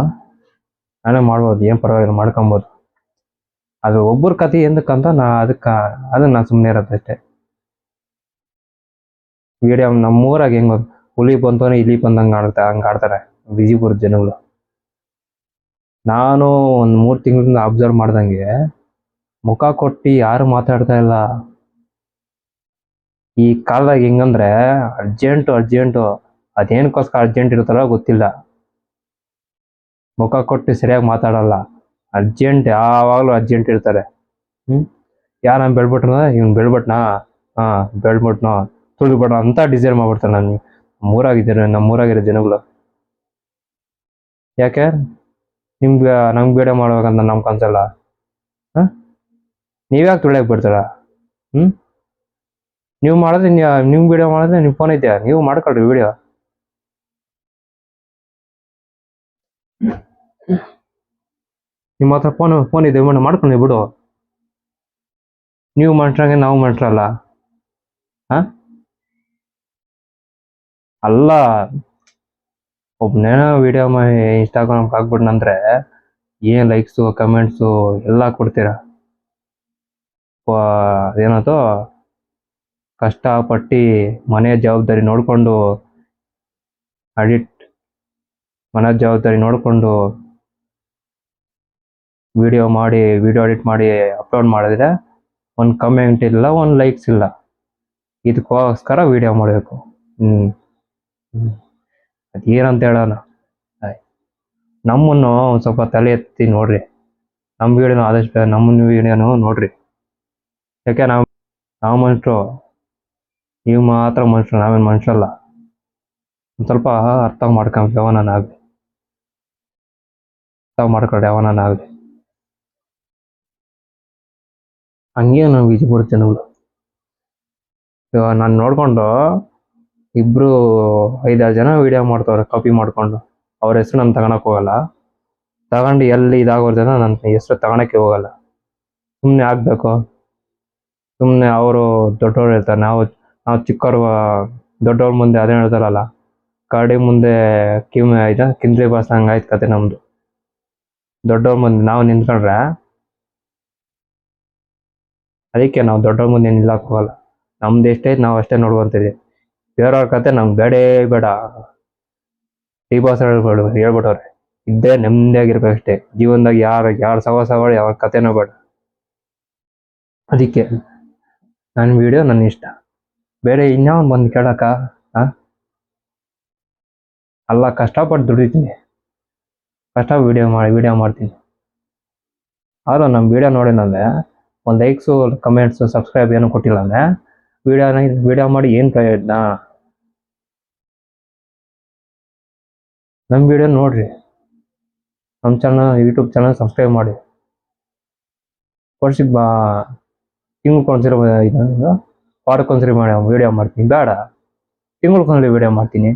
ಏನು ಪರವಾಗಿಲ್ಲ, ಮಾಡ್ಕೊಬೋದು. ಅದು ಒಬ್ಬರ ಕತೆ ಎಂದಕ್ಕಂತ ಅದನ್ನ ಸುಮ್ಮನೆ ಇರೋದಷ್ಟೇ. ವಿಡಿಯೋ ನಮ್ಮೂರಾಗ ಹೆಂಗೆ ಹುಲಿ ಬಂತವನೇ ಇಲಿ ಬಂದಂಗೆ ಹಂಗೆ ಆಡ್ತಾರೆ ವಿಜಯಪುರದ ಜನಗಳು. ನಾನು ಒಂದು 3 ತಿಂಗಳಿಂದ ಅಬ್ಸರ್ವ್ ಮಾಡ್ದಂಗೆ ಮುಖ ಕೊಟ್ಟು ಯಾರು ಮಾತಾಡ್ತಾ ಇಲ್ಲ. ಈ ಕಾಲದಾಗ ಹೆಂಗಂದ್ರೆ ಅರ್ಜೆಂಟು ಅದೇನಕ್ಕೋಸ್ಕರ ಅರ್ಜೆಂಟ್ ಇರುತ್ತಲ್ಲ ಗೊತ್ತಿಲ್ಲ. ಮುಖ ಕೊಟ್ಟು ಸರಿಯಾಗಿ ಮಾತಾಡಲ್ಲ. ಅರ್ಜೆಂಟ್ ಯಾವಾಗಲೂ ಅರ್ಜೆಂಟ್ ಇರ್ತಾರೆ. ಯಾರು ನಾನು ಬೆಳ್ಬಿಟ್ರ ಇವ್ನು ಬೆಳ್ಬಿಟ್ನಾ ಬೆಳ್ಬಿಟ್ನೋ ತುಳಿಬಿಡ ಅಂತ ಡಿಸೈನ್ ಮಾಡ್ಬಿಡ್ತಾರೆ. ನಮ್ಮೂರಾಗಿರೋ ಜನಗಳು. ಯಾಕೆ ನಮ್ಗೆ ವಿಡಿಯೋ ಮಾಡ್ಬೇಕಂತ ನಮ್ಗೆ ಅನ್ಸಲ್ಲ? ನೀವ್ಯಾಕೆ ತುಳಿಯಕ್ಕೆ ಬಿಡ್ತಾರ? ನೀವು ಮಾಡಿದ್ರೆ ನಿಮ್ಗೆ ವಿಡಿಯೋ ಮಾಡಿದ್ರೆ ನಿಮ್ಮ ಫೋನ್ ಐತೆ, ನೀವು ಮಾಡ್ಕೊಳ್ರಿ ವಿಡಿಯೋ. ನಿಮ್ಮ ಹತ್ರ ಫೋನ್ ಇದೆ ಮಾಡ್ಕೊಂಡು ಬಿಡು. ನೀವು ಮಾಡ್ರಂಗೆ ನಾವು ಮಾಡ್ರಲ್ಲ. ಅಲ್ಲ, ಒಬ್ಬನೇನೋ ವಿಡಿಯೋ ಮಾಡಿ ಇನ್ಸ್ಟಾಗ್ರಾಮ್ಗೆ ಹಾಕ್ಬಿಟ್ನಂದ್ರೆ ಏನು ಲೈಕ್ಸು ಕಮೆಂಟ್ಸು ಎಲ್ಲ ಕೊಡ್ತೀರ. ಏನದು ಕಷ್ಟಪಟ್ಟು ಮನೆ ಜವಾಬ್ದಾರಿ ನೋಡಿಕೊಂಡು ವಿಡಿಯೋ ಎಡಿಟ್ ಮಾಡಿ ಅಪ್ಲೋಡ್ ಮಾಡಿದ್ರೆ ಒಂದು ಕಮೆಂಟ್ ಇಲ್ಲ, ಒಂದು ಲೈಕ್ಸ್ ಇಲ್ಲ. ಇದಕ್ಕೋಸ್ಕರ ವಿಡಿಯೋ ಮಾಡಬೇಕು. ಅದೇನಂತ ಹೇಳೋಣ. ನಮ್ಮನ್ನು ಒಂದು ಸ್ವಲ್ಪ ತಲೆ ಎತ್ತಿ ನೋಡ್ರಿ. ನಮ್ಮ ವಿಡಿಯೋನ ಆದಷ್ಟು ನಮ್ಮ ವಿಡಿಯೋನು ನೋಡ್ರಿ. ಯಾಕೆ ನಾವು ಮನುಷ್ಯರು, ನೀವು ಮಾತ್ರ ಮನುಷ್ಯರು, ನಾವೇನು ಮನುಷ್ಯರಲ್ಲ. ಒಂದು ಸ್ವಲ್ಪ ಅರ್ಥ ಮಾಡ್ಕೊಂಡು ಯಾವನಾಗಲಿ. ಹಂಗೆ ನಾವು ವಿಜಯಪುರ ಜನಗಳು. ಇವಾಗ ನಾನು ನೋಡ್ಕೊಂಡು 5-6 ಜನ ವಿಡಿಯೋ ಮಾಡ್ತವ್ರೆ ಕಾಪಿ ಮಾಡ್ಕೊಂಡು. ಅವ್ರ ಹೆಸರು ನಾನು ತಗೊಳಕ್ ಹೋಗಲ್ಲ. ತಗೊಂಡು ಎಲ್ಲಿ ಇದಾಗೋರ್ ಜನ ನನ್ನ ಹೆಸರು ತಗೊಳಕ್ಕೆ ಹೋಗಲ್ಲ. ಸುಮ್ಮನೆ ಆಗ್ಬೇಕು. ಸುಮ್ಮನೆ ಅವರು ದೊಡ್ಡವ್ರು ಹೇಳ್ತಾರೆ, ನಾವು ಚಿಕ್ಕವ್ರು. ದೊಡ್ಡವ್ರ ಮುಂದೆ ಅದೇನು ಹೇಳ್ತಾರಲ್ಲ, ಕರಡಿ ಮುಂದೆ ಕಿಂದ್ರಿ ಬಾಸ್ ಹಂಗಾಯ್ತು ಕತೆ ನಮ್ದು. ದೊಡ್ಡವ್ರ ಮುಂದೆ ನಾವು ನಿಂತ್ಕೊಂಡ್ರೆ ಅದಕ್ಕೆ ನಾವು ದೊಡ್ಡವ್ರ ಮುಂದೆ ನಿಲ್ಲಕ್ಕೆ ಹೋಗಲ್ಲ. ನಮ್ದು ಎಷ್ಟೈತೆ ನಾವು ಅಷ್ಟೇ ನೋಡ್ಕೊಂತೀವಿ. ಬೇರೆಯವ್ರ ಕತೆ ನಮ್ಗೆ ಬೇಡ. ಟಿ ಬಾಸ್ ಹೇಳ್ಬಿಟ್ಟವ್ರೆ, ಇದ್ದೇ ನೆಮ್ಮದಿಯಾಗಿರ್ಬೇಕಷ್ಟೇ ಜೀವನದಾಗ. ಯಾರು ಸವಾಸಗಳು ಯಾವ ಕತೆನೂ ಬೇಡ. ಅದಕ್ಕೆ ನನ್ನ ವಿಡಿಯೋ ನನ್ನ ಇಷ್ಟ. ಬೇರೆ ಇನ್ಯಾವನು ಬಂದು ಕೇಳಕ್ಕ? ಅಲ್ಲ, ಕಷ್ಟಪಟ್ಟು ದುಡಿತೀನಿ, ವಿಡಿಯೋ ಮಾಡ್ತೀನಿ. ಆದರೂ ನಮ್ಮ ವಿಡಿಯೋ ನೋಡಿನಂದ್ರೆ ಒಂದು ಲೈಕ್ಸು ಕಮೆಂಟ್ಸು ಸಬ್ಸ್ಕ್ರೈಬ್ ಏನೂ ಕೊಟ್ಟಿಲ್ಲ ಅಂದರೆ ವಿಡಿಯೋ ಮಾಡಿ ಏನು ಪ್ರಯೋಜನ? ನಮ್ಮ ವಿಡಿಯೋ ನೋಡ್ರಿ. ನಮ್ಮ ಯೂಟ್ಯೂಬ್ ಚಾನಲ್ ಸಬ್ಸ್ಕ್ರೈಬ್ ಮಾಡಿ. ತಿಂಗ್ಳಿಗೊಂದ್ಸರಿ ವಾರಕ್ಕೊಂದ್ಸರಿ ವಿಡಿಯೋ ಮಾಡ್ತೀನಿ. ಬೇಡ, ತಿಂಗ್ಳಿಗೊಂದ್ಸರಿ ವಿಡಿಯೋ ಮಾಡ್ತೀನಿ.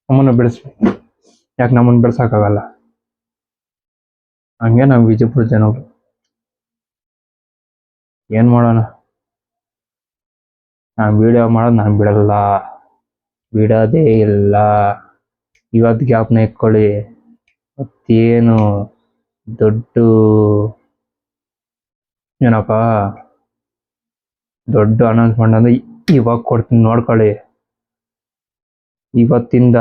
ನಮ್ಮನ್ನು ಬೆಳೆಸ್ರಿ. ಯಾಕೆ ನಮ್ಮನ್ನು ಬೆಳೆಸೋಕ್ಕಾಗಲ್ಲ? ಹಂಗೆ ನಾವು ವಿಜಯಪುರ ಜನರು. ಏನು ಮಾಡೋಣ? ನಾನು ವಿಡಿಯೋ ಮಾಡೋದು ನಾನು ಬಿಡೋದೇ ಇಲ್ಲ. ಇವತ್ತು ಜ್ಞಾಪನ ಇಟ್ಕೊಳ್ಳಿ. ಮತ್ತೇನು ದೊಡ್ಡ ಅನೌನ್ಸ್ಮೆಂಟ್ ಅಂದ್ರೆ ಇವಾಗ ಕೊಡ್ತೀನಿ, ನೋಡ್ಕೊಳ್ಳಿ. ಇವತ್ತಿಂದ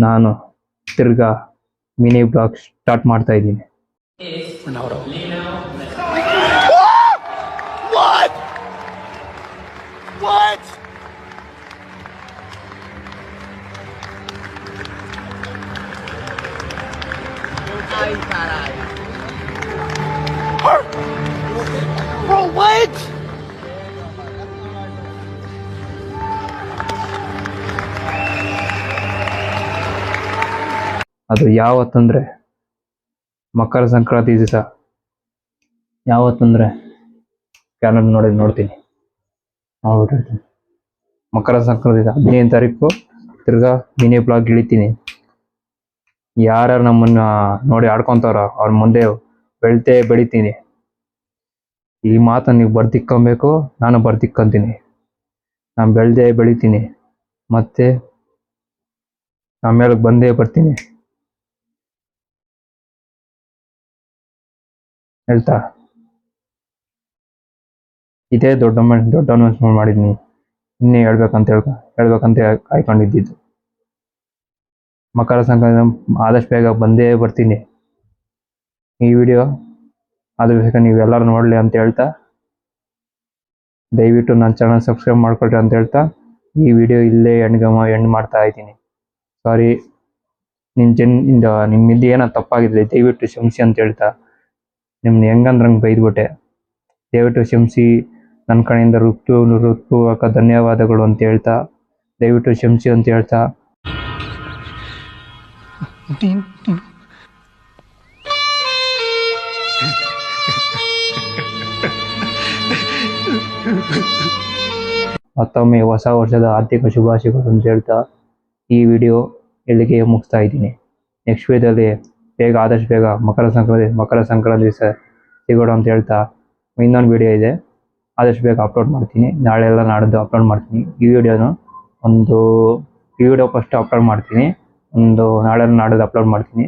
ನಾನು ತಿರ್ಗಾ ಮಿನಿ ಬ್ಲಾಗ್ ಸ್ಟಾರ್ಟ್ ಮಾಡ್ತಾ ಇದ್ದೀನಿ. ಅದು ಯಾವತ್ತಂದ್ರೆ ಮಕರ ಸಂಕ್ರಾಂತಿ ದಿವಸ. ಯಾವತ್ತಂದ್ರೆ ಕ್ಯಾಲೆಂಡರ್ ನೋಡ್ತೀನಿ. ಮಕರ ಸಂಕ್ರಾಂತಿ 15ನೇ ತಾರೀಕು ತಿರ್ಗಾ ಮಿನಿ ಬ್ಲಾಗ್ ಇಳಿತೀನಿ. ಯಾರ್ಯಾರು ನಮ್ಮನ್ನ ನೋಡಿ ಆಡ್ಕೊಂತಾರ ಅವ್ರ ಮುಂದೆ ಬೆಳಿತೀನಿ. ಈ ಮಾತನ್ನು ನೀವು ಬರ್ದಿಕ್ಕೊಬೇಕು, ನಾನು ಬರ್ದಿಕ್ಕಂತೀನಿ. ನಾನು ಬೆಳಿತೀನಿ, ಮತ್ತೆ ಆಮೇಲೆ ಬಂದೇ ಬರ್ತೀನಿ. ಹೇಳ್ತಾ ಇದೇ ದೊಡ್ಡ ಅನೌನ್ಸ್ಮೆಂಟ್ ಮಾಡಿದ್ದೀನಿ. ಇನ್ನೇ ಹೇಳ್ಬೇಕಂತ ಕಾಯ್ಕೊಂಡಿದ್ದು. ಮಕರ ಸಂಕ್ರಾಂತಿ ಆದಷ್ಟು ಬೇಗ ಬಂದೇ ಬರ್ತೀನಿ. ಈ ವಿಡಿಯೋ ಅದು ಬೇಕಾ ನೀವೆಲ್ಲರೂ ನೋಡಲಿ ಅಂತ ಹೇಳ್ತಾ, ದಯವಿಟ್ಟು ನನ್ನ ಚಾನಲ್ ಸಬ್ಸ್ಕ್ರೈಬ್ ಮಾಡ್ಕೊಳ್ರಿ ಅಂತ ಹೇಳ್ತಾ ಈ ವಿಡಿಯೋ ಇಲ್ಲೇ ಎಂಡ್ ಮಾಡ್ತಾ ಇದ್ದೀನಿ. ಸಾರಿ, ನಿಮ್ಮಿಂದ ಏನೋ ತಪ್ಪಾಗಿದ್ರೆ ದಯವಿಟ್ಟು ಕ್ಷಮಿಸಿ ಅಂತ ಹೇಳ್ತಾ ನಿಮ್ನ ಹೆಂಗಂದ್ರಂಗೆ ಬೈದ್ಬಿಟ್ಟೆ. ದಯವಿಟ್ಟು ಕ್ಷಮಿಸಿ, ನನ್ನ ಕಡೆಯಿಂದ ಹೃತ್ಪೂರ್ವಕ ಧನ್ಯವಾದಗಳು ಅಂತ ಹೇಳ್ತಾ ದಯವಿಟ್ಟು ಕ್ಷಮಿಸಿ ಅಂತ ಹೇಳ್ತಾ ಮತ್ತೊಮ್ಮೆ ಹೊಸ ವರ್ಷದ ಆರ್ಥಿಕ ಶುಭಾಶಯಗಳು ಅಂತ ಹೇಳ್ತಾ ಈ ವಿಡಿಯೋ ಇಲ್ಲಿಗೆ ಮುಗಿಸ್ತಾ ಇದ್ದೀನಿ. ನೆಕ್ಸ್ಟ್ ವಿಡಿಯೋದಲ್ಲಿ ಆದಷ್ಟು ಬೇಗ ಮಕರ ಸಂಕ್ರಾಂತಿ ದಿವಸ ಸಿಗೋಣ ಅಂತ ಹೇಳ್ತಾ ಇನ್ನೊಂದು ವಿಡಿಯೋ ಇದೆ, ಆದಷ್ಟು ಬೇಗ ಅಪ್ಲೋಡ್ ಮಾಡ್ತೀನಿ. ನಾಳೆ ಎಲ್ಲ ನಾಡಿದ್ದು ಅಪ್ಲೋಡ್ ಮಾಡ್ತೀನಿ. ಈ ವಿಡಿಯೋ ಫಸ್ಟ್ ಅಪ್ಲೋಡ್ ಮಾಡ್ತೀನಿ, ನಾಳೆ ನಾಡಿದ್ದು ಅಪ್ಲೋಡ್ ಮಾಡ್ತೀನಿ.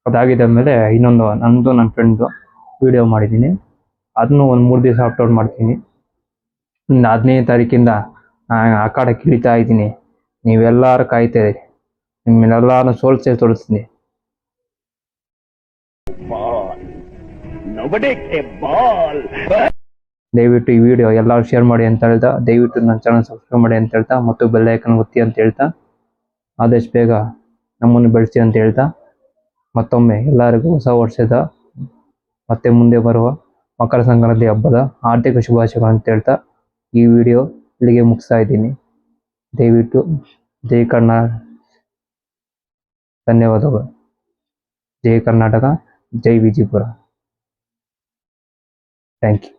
ಅದಾಗಿದ್ದ ಮೇಲೆ ಇನ್ನೊಂದು ನನ್ನ ಫ್ರೆಂಡ್ದು ವಿಡಿಯೋ ಮಾಡಿದ್ದೀನಿ, ಅದನ್ನು ಒಂದು 3 ದಿವಸ ಅಪ್ಲೋಡ್ ಮಾಡ್ತೀನಿ. 15ನೇ ತಾರೀಕಿಂದ ಅಖಾಡಕ್ಕೆ ಇಳಿತಾ ಇದ್ದೀನಿ. ನೀವೆಲ್ಲರೂ ಕಾಯ್ತೀರಿ, ನಿಮ್ಮೆಲ್ಲರೂ ಸೋಲ್ಸೇ ತೋರಿಸ್ತೀನಿ. ದಯವಿಟ್ಟು ಈ ವಿಡಿಯೋ ಎಲ್ಲರೂ ಶೇರ್ ಮಾಡಿ ಅಂತ ಹೇಳ್ತಾ, ದಯವಿಟ್ಟು ನನ್ನ ಚಾನಲ್ ಸಬ್ಸ್ಕ್ರೈಬ್ ಮಾಡಿ ಅಂತ ಹೇಳ್ತಾ, ಮತ್ತು ಬೆಲ್ ಐಕನ್ ಒತ್ತಿ ಅಂತ ಹೇಳ್ತಾ, ಆದಷ್ಟು ಬೇಗ ನಮ್ಮನ್ನು ಬೆಳೆಸಿ ಅಂತ ಹೇಳ್ತಾ, ಮತ್ತೊಮ್ಮೆ ಎಲ್ಲರಿಗೂ ಹೊಸ ವರ್ಷದ ಮತ್ತೆ ಮುಂದೆ ಬರುವ ಮಕರ ಸಂಕ್ರಾಂತಿ ಹಬ್ಬದ ಆರ್ಥಿಕ ಶುಭಾಶಯಗಳು ಅಂತ ಹೇಳ್ತಾ ಈ ವಿಡಿಯೋ ಇಲ್ಲಿಗೆ ಮುಗಿಸ್ತಾ ಇದ್ದೀನಿ. ದಯವಿಟ್ಟು ಜೈ ಕರ್ನಾಟಕ, ಧನ್ಯವಾದಗಳು. ಜೈ ಕರ್ನಾಟಕ, ಜೈ ವಿಜಯಪುರ. Thank you.